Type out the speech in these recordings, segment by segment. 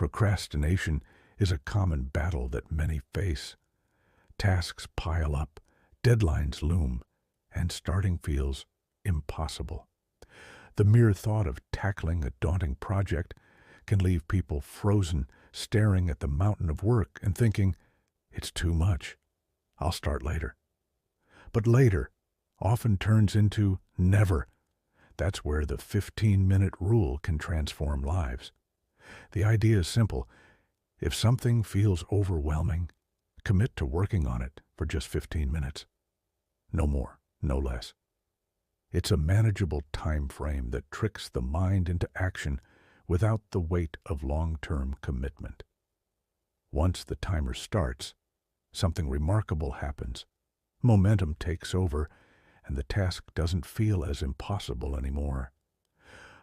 Procrastination is a common battle that many face. Tasks pile up, deadlines loom, and starting feels impossible. The mere thought of tackling a daunting project can leave people frozen, staring at the mountain of work and thinking, it's too much. I'll start later. But later often turns into never. That's where the 15-minute rule can transform lives. The idea is simple. If something feels overwhelming, commit to working on it for just 15 minutes. No more, no less. It's a manageable time frame that tricks the mind into action without the weight of long-term commitment. Once the timer starts, something remarkable happens. Momentum takes over, and the task doesn't feel as impossible anymore.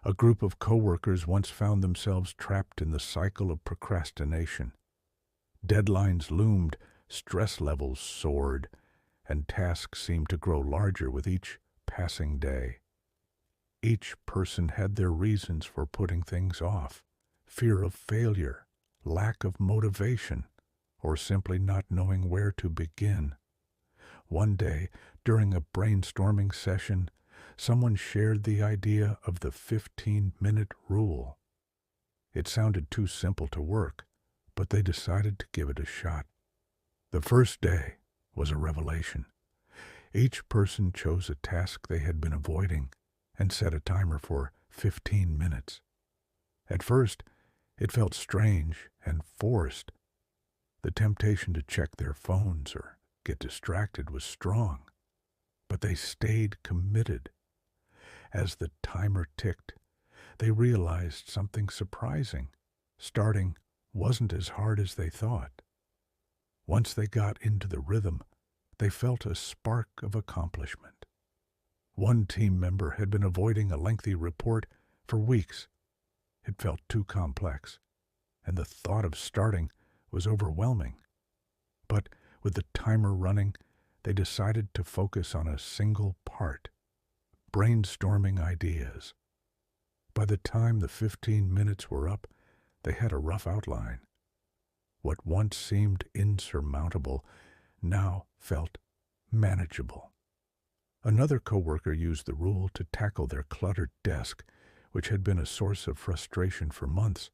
A group of coworkers once found themselves trapped in the cycle of procrastination. Deadlines loomed, stress levels soared, and tasks seemed to grow larger with each passing day. Each person had their reasons for putting things off: fear of failure, lack of motivation, or simply not knowing where to begin. One day, during a brainstorming session, someone shared the idea of the 15-minute rule. It sounded too simple to work, but they decided to give it a shot. The first day was a revelation. Each person chose a task they had been avoiding and set a timer for 15 minutes. At first, it felt strange and forced. The temptation to check their phones or get distracted was strong, but they stayed committed. As the timer ticked, they realized something surprising. Starting wasn't as hard as they thought. Once they got into the rhythm, they felt a spark of accomplishment. One team member had been avoiding a lengthy report for weeks. It felt too complex, and the thought of starting was overwhelming. But with the timer running, they decided to focus on a single part: brainstorming ideas. By the time the 15 minutes were up, they had a rough outline. What once seemed insurmountable now felt manageable. Another coworker used the rule to tackle their cluttered desk, which had been a source of frustration for months.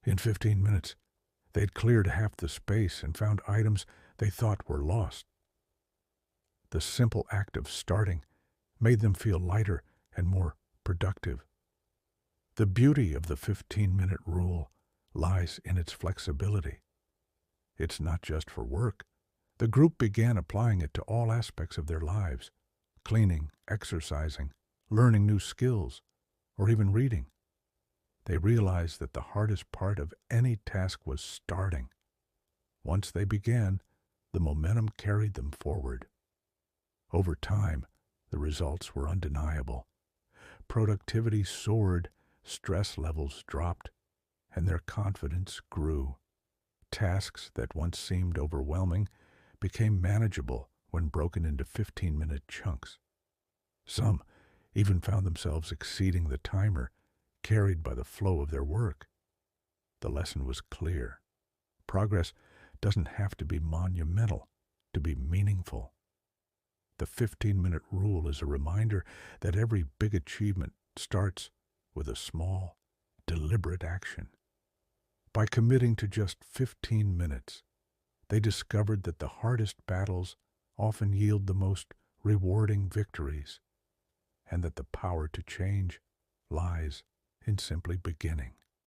In 15 minutes, they'd cleared half the space and found items they thought were lost. The simple act of starting made them feel lighter and more productive. The beauty of the 15-minute rule lies in its flexibility. It's not just for work. The group began applying it to all aspects of their lives: cleaning, exercising, learning new skills, or even reading. They realized that the hardest part of any task was starting. Once they began, the momentum carried them forward. Over time, the results were undeniable. Productivity soared, stress levels dropped, and their confidence grew. Tasks that once seemed overwhelming became manageable when broken into 15-minute chunks. Some even found themselves exceeding the timer, carried by the flow of their work. The lesson was clear. Progress doesn't have to be monumental to be meaningful. The 15-minute rule is a reminder that every big achievement starts with a small, deliberate action. By committing to just 15 minutes, they discovered that the hardest battles often yield the most rewarding victories, and that the power to change lies in simply beginning.